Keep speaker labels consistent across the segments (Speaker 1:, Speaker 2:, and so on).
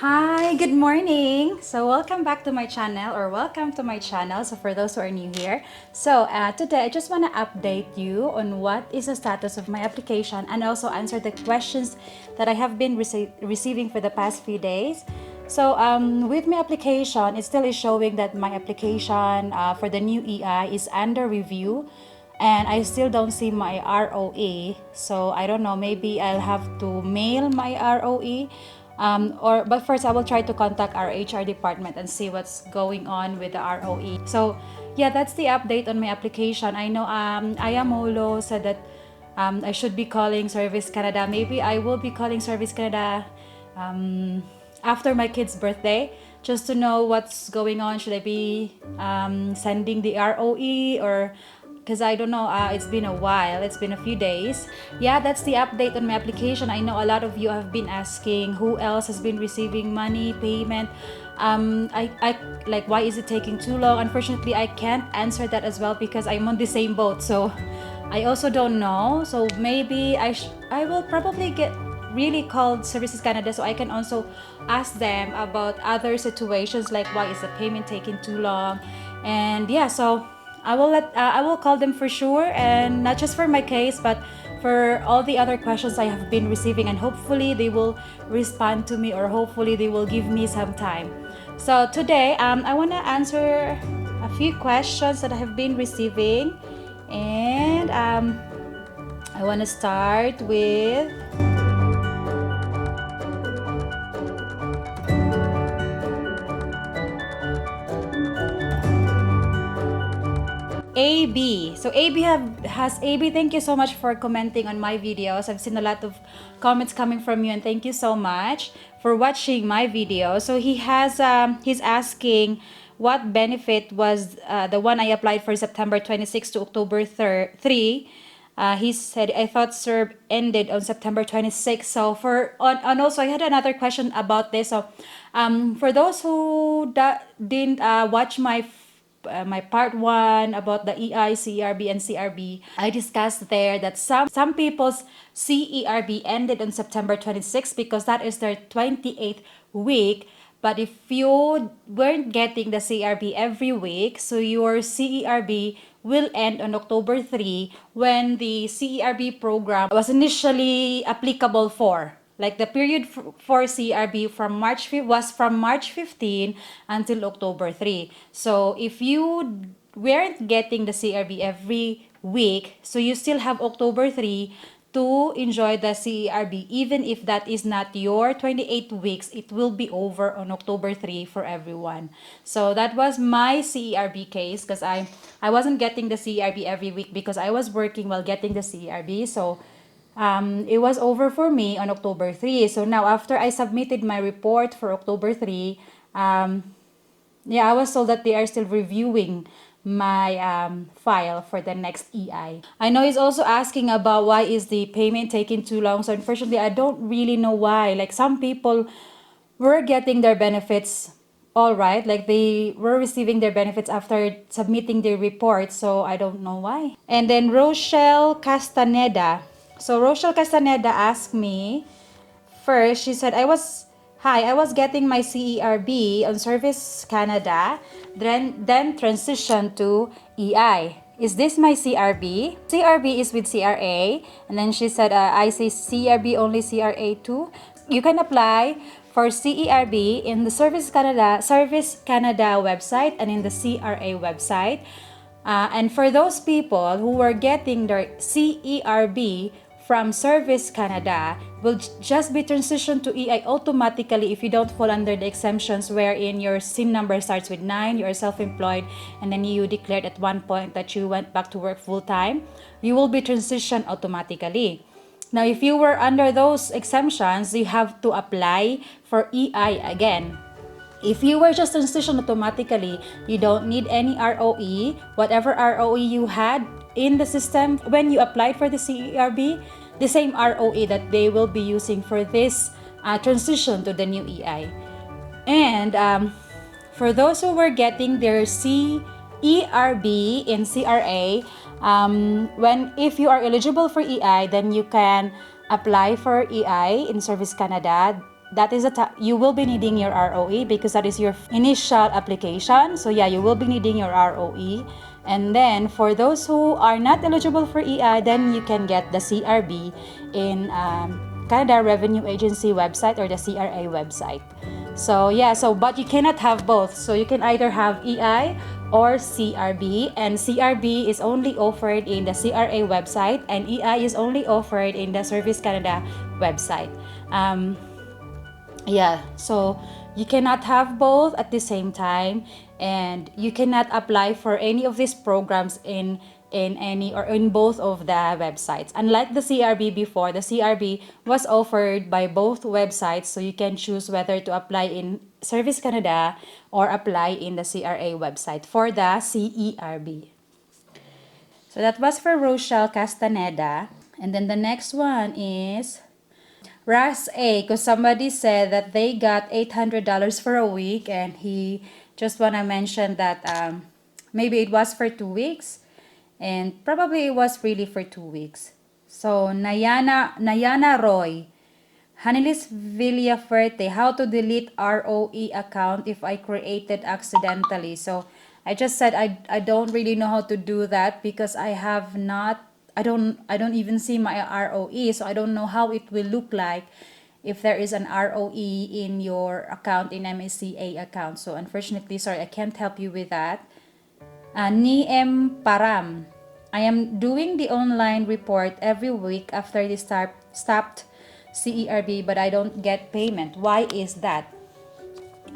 Speaker 1: Hi, good morning. So welcome back to my channel, or welcome to my channel. So for those who are new here, today I just want to update you on what is the status of my application and also answer the questions that I have been receiving for the past few days. So with my application, it still is showing that my application for the new EI is under review, and I still don't see my ROE. So I don't know, maybe I'll have to mail my ROE. But first I will try to contact our HR department and see what's going on with the ROE. So yeah, that's the update on my application. I know Molo said that I should be calling Service Canada. Maybe I will be calling Service Canada after my kid's birthday, just to know what's going on. Should I be sending the ROE, or because I don't know, it's been a while, it's been a few days. Yeah, that's the update on my application. I know a lot of you have been asking who else has been receiving money payment. I like, why is it taking too long? Unfortunately, I can't answer that as well because I'm on the same boat, so I also don't know. So maybe I will probably get really called Services Canada, so I can also ask them about other situations, like why is the payment taking too long. And yeah, so I will call them for sure, and not just for my case, but for all the other questions I have been receiving, and hopefully they will respond to me, or hopefully they will give me some time. So today I want to answer a few questions that I have been receiving, and I want to start with AB. So has AB. Thank you so much for commenting on my videos. I've seen a lot of comments coming from you, and thank you so much for watching my video. So he's asking what benefit was the one I applied for September 26 to October 3. He said, I thought CERB ended on September 26. So and also I had another question about this. So for those who didn't watch my part 1 about the EI, CRB, and CRB, I discussed there that some people's CERB ended on September 26 because that is their 28th week. But if you weren't getting the CRB every week, so your CERB will end on October 3, when the CERB program was initially applicable for. Like the period for CRB was from March 15 until October 3. So if you weren't getting the CRB every week, so you still have October 3 to enjoy the CERB. Even if that is not your 28 weeks, it will be over on October 3 for everyone. So that was my CERB case, because I wasn't getting the CERB every week because I was working while getting the CERB. So it was over for me on October 3. So now after I submitted my report for October 3, I was told that they are still reviewing my file for the next EI. I know he's also asking about why is the payment taking too long. So unfortunately, I don't really know why. Like, some people were getting their benefits all right, like they were receiving their benefits after submitting their report, so I don't know why. And then Rochellcastaneda. So Rochellcastaneda asked me first, she said, I was getting my CERB on Service Canada, then transitioned to EI. Is this my CRB? CRB is with CRA. And then she said, I say CRB only, CRA too. You can apply for CERB in the Service Canada website and in the CRA website. And for those people who were getting their CERB from Service Canada, will just be transitioned to EI automatically if you don't fall under the exemptions wherein your SIN number starts with 9, you are self-employed, and then you declared at one point that you went back to work full-time. You will be transitioned automatically. Now, if you were under those exemptions, you have to apply for EI again. If you were just transitioned automatically, you don't need any ROE. Whatever ROE you had in the system when you applied for the CERB, the same ROE that they will be using for this transition to the new EI. And for those who were getting their CERB in CRA, if you are eligible for EI, then you can apply for EI in Service Canada. that is you will be needing your ROE because that is your initial application. So yeah, you will be needing your ROE. And then for those who are not eligible for EI, then you can get the CRB in Canada Revenue Agency website or the CRA website. So yeah, but you cannot have both. So you can either have EI or CRB, and CRB is only offered in the CRA website, and EI is only offered in the Service Canada website. Yeah, so you cannot have both at the same time, and you cannot apply for any of these programs in any or in both of the websites. Unlike the CRB before, the CRB was offered by both websites, so you can choose whether to apply in Service Canada or apply in the CRA website for the CERB. So that was for Rochellcastaneda. And then the next one is Russ A, because somebody said that they got $800 for a week, and he just want to mention that maybe it was for 2 weeks, and probably it was really for 2 weeks. So Nayana Roy, Hanilis Villafuerte, how to delete ROE account if I created accidentally. So I just said I don't really know how to do that because I have not, I don't even see my ROE, so I don't know how it will look like if there is an ROE in your account, in MSCA account. So unfortunately, sorry, I can't help you with that. Param, I am doing the online report every week after the stopped CERB, but I don't get payment. Why is that?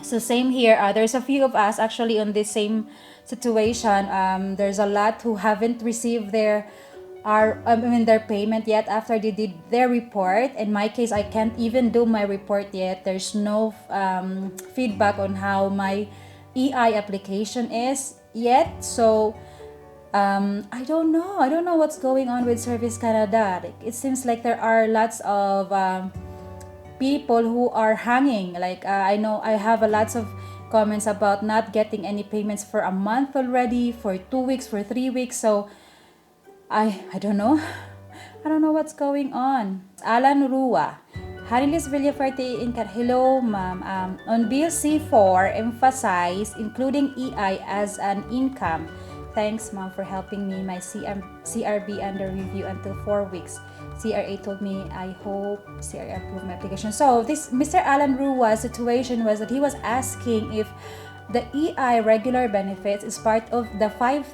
Speaker 1: So same here. There's a few of us actually on this same situation. There's a lot who haven't received their payment yet after they did their report. In my case, I can't even do my report yet. There's no feedback on how my EI application is yet. So I don't know. I don't know what's going on with Service Canada. It seems like there are lots of people who are hanging. Like I know I have a lots of comments about not getting any payments for a month already, for 2 weeks, for 3 weeks. So I don't know. I don't know what's going on. Alan Rua, Hanilis Villafuerte in hello ma'am. On Bill C4, emphasize including EI as an income. Thanks, mom, for helping me. My CRB under review until 4 weeks. CRA told me I hope CRA approved my application. So this Mr. Alan Rua's situation was that he was asking if the EI regular benefits is part of the $5,000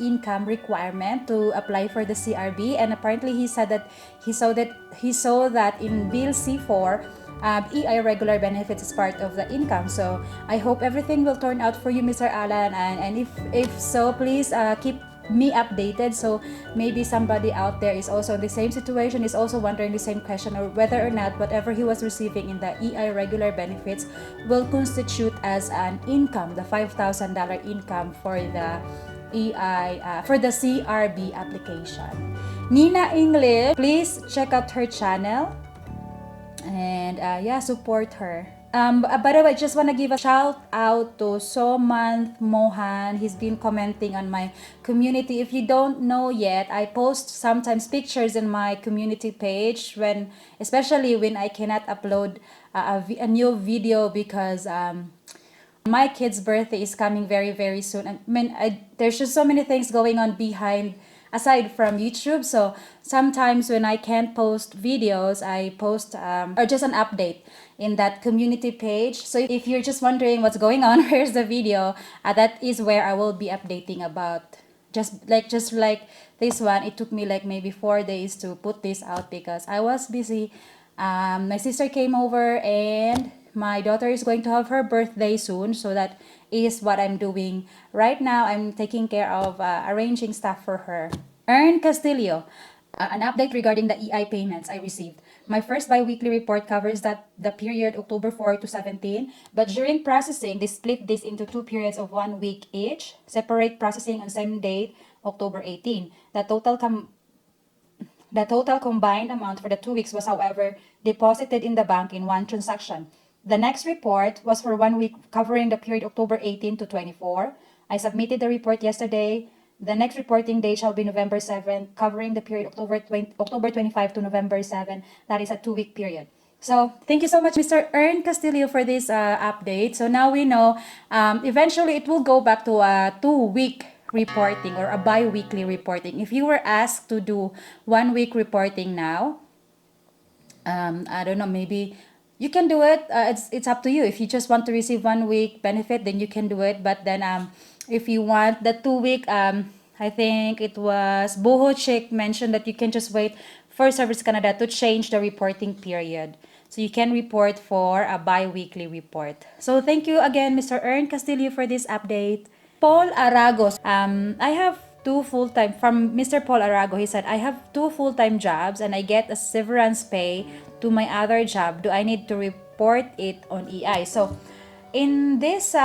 Speaker 1: income requirement to apply for the CRB, and apparently he said that he saw that in Bill C4. EI regular benefits is part of the income. So I hope everything will turn out for you, Mr. Alan, and if so, please keep me updated. So maybe somebody out there is also in the same situation, is also wondering the same question, or whether or not whatever he was receiving in the EI regular benefits will constitute as an income, the $5,000 income for the EI for the CRB application. Nina English, please check out her channel. And support her. By the way, I just want to give a shout out to Somanth Mohan. He's been commenting on my community. If you don't know yet, I post sometimes pictures in my community page, especially when I cannot upload a new video because my kid's birthday is coming very, very soon. I mean, there's just so many things going on behind, aside from YouTube. So sometimes when I can't post videos, I post or just an update in that community page. So if you're just wondering what's going on, where's the video, that is where I will be updating about. Just like this one, it took me like maybe 4 days to put this out because I was busy. My sister came over, and my daughter is going to have her birthday soon, so that is what I'm doing right now. I'm taking care of arranging stuff for her. Ern Castillo, an update regarding the EI payments I received. My first bi-weekly report covers the period October 4 to 17, but during processing, they split this into 2 periods of 1 week each. Separate processing on same date, October 18. The total combined amount for the 2 weeks was, however, deposited in the bank in one transaction. The next report was for 1 week, covering the period October 18 to 24. I submitted the report yesterday. The next reporting date shall be November 7, covering the period October 25 to November 7. That is a 2 week period. So thank you so much, Mr. Ern Castillo, for this update. So now we know eventually it will go back to a 2 week reporting or a bi-weekly reporting. If you were asked to do 1 week reporting now, I don't know, maybe you can do it. It's up to you. If you just want to receive 1 week benefit, then you can do it. But then if you want the 2 week, I think it was Boho Chick mentioned that you can just wait for Service Canada to change the reporting period. So you can report for a bi-weekly report. So thank you again, Mr. Ern Castillo, for this update. Paul Arago. I have two full-time, from Mr. Paul Arago, he said, I have two full-time jobs and I get a severance pay to my other job. Do I need to report it on EI? So in this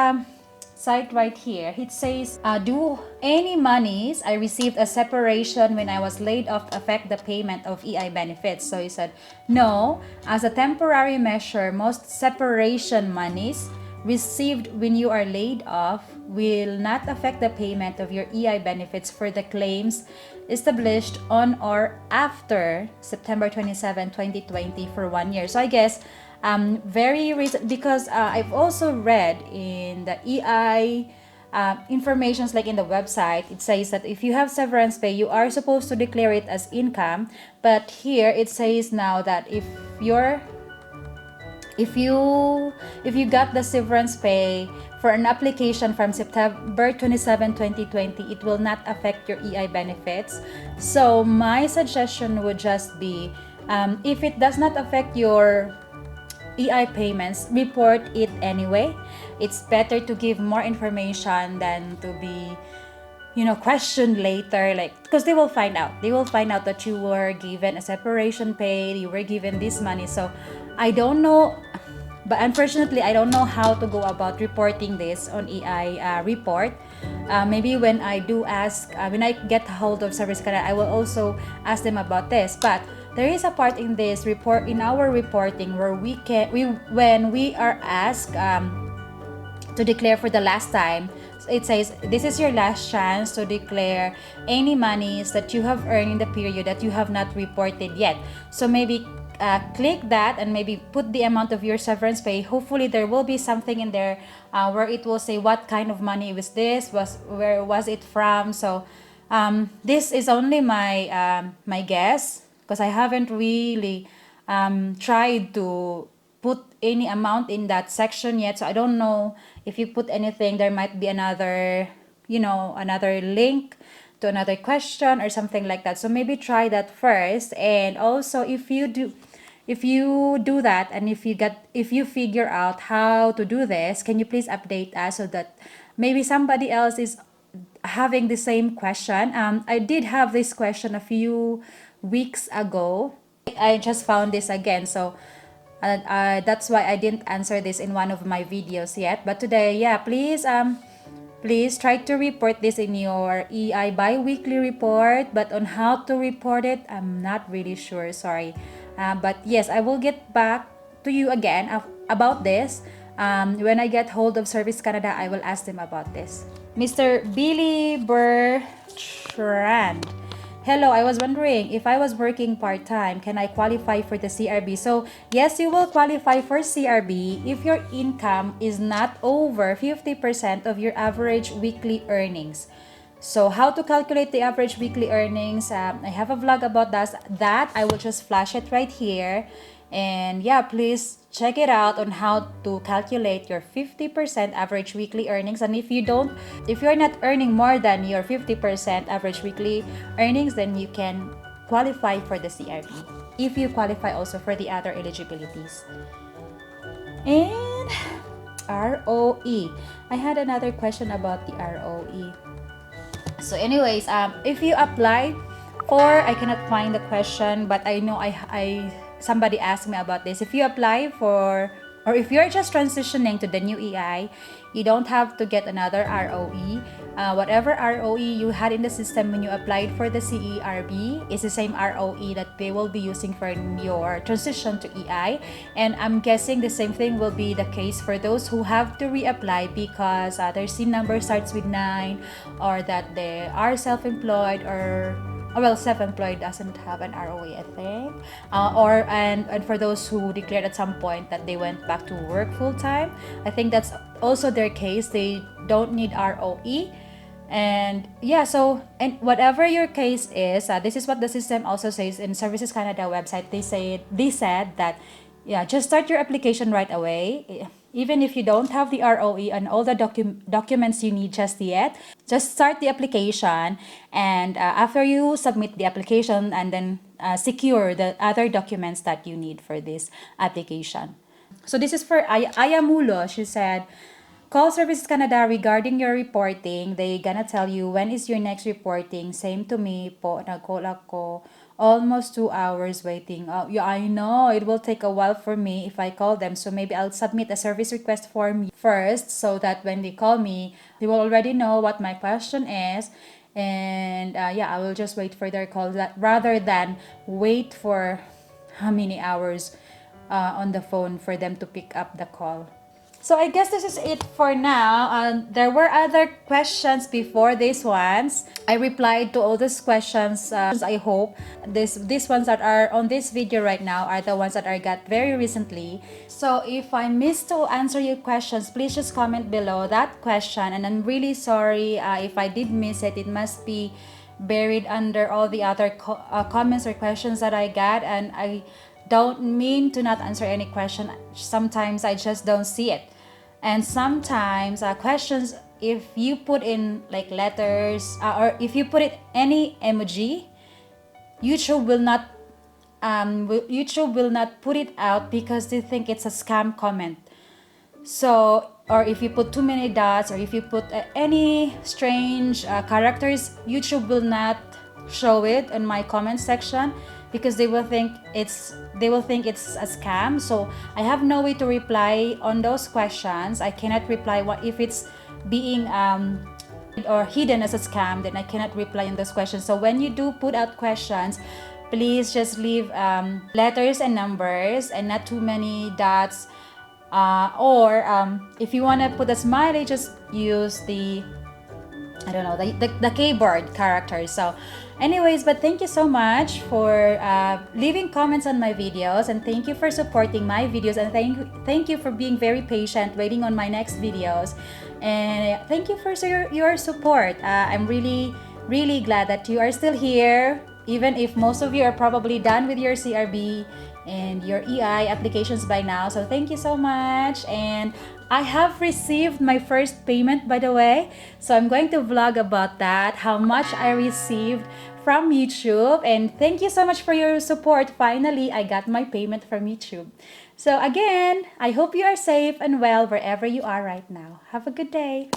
Speaker 1: site right here, it says, do any monies I received a separation when I was laid off affect the payment of EI benefits? So he said, no, as a temporary measure, most separation monies received when you are laid off will not affect the payment of your EI benefits for the claims established on or after September 27, 2020 for 1 year. So I guess very recent, because I've also read in the EI informations, like in the website, it says that if you have severance pay, you are supposed to declare it as income. But here it says now that if you got the severance pay for an application from September 27, 2020, it will not affect your EI benefits. So my suggestion would just be, if it does not affect your EI payments, report it anyway. It's better to give more information than to be questioned later, like, because they will find out that you were given a separation pay, you were given this money. So I don't know, but unfortunately I don't know how to go about reporting this on EI report. Maybe when I do ask, when I get hold of Service Canada, I will also ask them about this. But there is a part in this report, in our reporting, where when we are asked to declare for the last time, it says this is your last chance to declare any monies that you have earned in the period that you have not reported yet. So maybe click that and maybe put the amount of your severance pay. Hopefully there will be something in there where it will say what kind of money was this, where was it from. So this is only my guess, because I haven't really tried to put any amount in that section yet. So I don't know if you put anything, there might be another link to another question or something like that. So maybe try that first. And also, if you do that, and if you figure out how to do this, can you please update us so that maybe somebody else is having the same question. I did have this question a few weeks ago. I just found this again, so that's why I didn't answer this in one of my videos yet. But today, yeah, please try to report this in your EI bi-weekly report. But on how to report it, I'm not really sure, sorry. But yes, I will get back to you again about this. When I get hold of Service Canada, I will ask them about this. Mr. Billy Bertrand. Hello, I was wondering, if I was working part-time, can I qualify for the CRB? So yes, you will qualify for CRB if your income is not over 50% of your average weekly earnings. So how to calculate the average weekly earnings? I have a vlog about that. I will just flash it right here. And yeah, please check it out on how to calculate your 50% average weekly earnings. And if you're not earning more than your 50% average weekly earnings, then you can qualify for the CRB if you qualify also for the other eligibilities. And ROE. I had another question about the ROE. So anyways, if you apply for, I cannot find the question, but I know somebody asked me about this. If you apply for, or if you're just transitioning to the new EI, you don't have to get another ROE. Whatever ROE you had in the system when you applied for the CERB is the same ROE that they will be using for your transition to EI. And I'm guessing the same thing will be the case for those who have to reapply because their SIN number starts with 9, or that they are self-employed, or well, self-employed doesn't have an ROE, I think. And for those who declared at some point that they went back to work full-time, I think that's also their case. They don't need ROE. And yeah, so, and whatever your case is, this is what the system also says in Services Canada website. They said that, yeah, just start your application right away. Even if you don't have the ROE and all the documents you need just yet, just start the application. And after you submit the application, and then secure the other documents that you need for this application. So this is for Aya Molo. She said, call Services Canada regarding your reporting. They gonna tell you when is your next reporting. Same to me po. Nag-call ako. Almost 2 hours waiting. Yeah, I know. It will take a while for me if I call them. So maybe I'll submit a service request form first so that when they call me, they will already know what my question is. And yeah, I will just wait for their call rather than wait for how many hours on the phone for them to pick up the call. So I guess this is it for now. There were other questions before these ones. I replied to all these questions. I hope these ones that are on this video right now are the ones that I got very recently. So if I missed to answer your questions, please just comment below that question. And I'm really sorry if I did miss it. It must be buried under all the other comments or questions that I got. And I don't mean to not answer any question. Sometimes I just don't see it. And sometimes questions, if you put in like letters or if you put it any emoji, YouTube will not put it out because they think it's a scam comment. So, or if you put too many dots, or if you put any strange characters, YouTube will not show it in my comment section because they will think it's a scam. So I have no way to reply on those questions. I cannot reply if it's being or hidden as a scam, then I cannot reply on those questions. So when you do put out questions, please just leave letters and numbers and not too many dots. Or if you want to put a smiley, just use the keyboard characters. So anyways, but thank you so much for leaving comments on my videos, and thank you for supporting my videos, and thank you for being very patient waiting on my next videos, and thank you for your support. I'm really glad that you are still here, even if most of you are probably done with your CRB and your EI applications by now. So thank you so much. And I have received my first payment, by the way. So I'm going to vlog about that, how much I received from YouTube. And thank you so much for your support. Finally, I got my payment from YouTube. So again, I hope you are safe and well wherever you are right now. Have a good day.